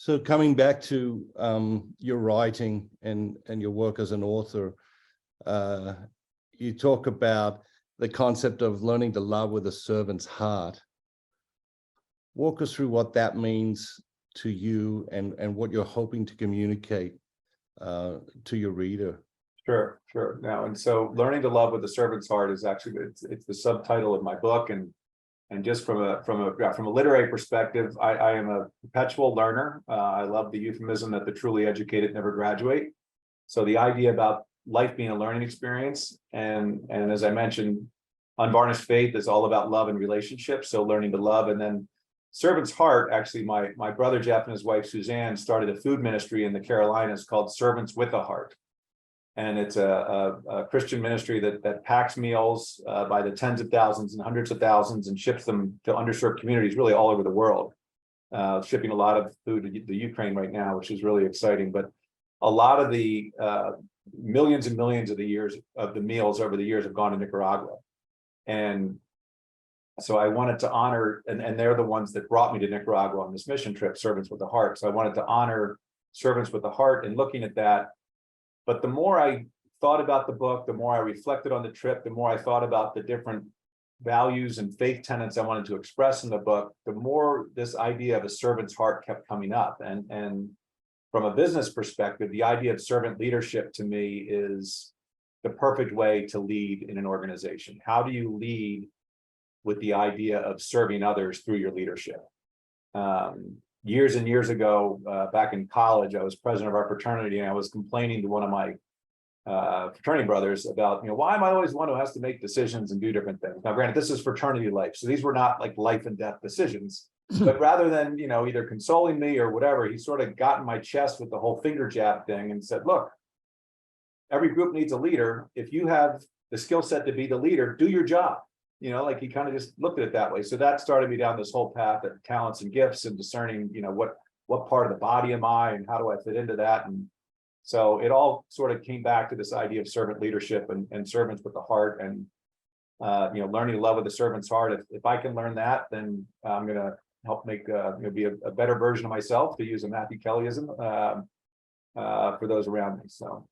So coming back to your writing and your work as an author, you talk about the concept of learning to love with a servant's heart. Walk us through what that means to you and what you're hoping to communicate to your reader. Sure. Now, and so learning to love with the servant's heart is actually it's the subtitle of my book, and just from a literary perspective, I am a perpetual learner. I love the euphemism that the truly educated never graduate. So the idea about life being a learning experience, and as I mentioned, unvarnished faith is all about love and relationships. So learning to love, and then servant's heart. Actually, my brother Jeff and his wife Suzanne started a food ministry in the Carolinas called Servants with a Heart. And it's a Christian ministry that packs meals by the tens of thousands and hundreds of thousands and ships them to underserved communities really all over the world. Shipping a lot of food to the Ukraine right now, which is really exciting. But a lot of the millions and millions of the meals over the years have gone to Nicaragua. And so I wanted to honor, and they're the ones that brought me to Nicaragua on this mission trip, Servants with the Heart. So I wanted to honor Servants with the Heart and looking at that. But the more I thought about the book, the more I reflected on the trip, the more I thought about the different values and faith tenets I wanted to express in the book, the more this idea of a servant's heart kept coming up. And from a business perspective, the idea of servant leadership to me is the perfect way to lead in an organization. How do you lead with the idea of serving others through your leadership? Years and years ago, back in college, I was president of our fraternity, and I was complaining to one of my fraternity brothers about, why am I always one who has to make decisions and do different things? Now, granted, this is fraternity life, so these were not like life and death decisions. But rather than, either consoling me or whatever, he sort of got in my chest with the whole finger jab thing and said, look, every group needs a leader. If you have the skill set to be the leader, do your job. Like he kind of just looked at it that way. So that started me down this whole path of talents and gifts and discerning, what part of the body am I and how do I fit into that? And so it all sort of came back to this idea of servant leadership and servants with the heart, and learning to love with the servant's heart. If I can learn that, then I'm going to help make be a better version of myself, to use a Matthew Kellyism, for those around me. So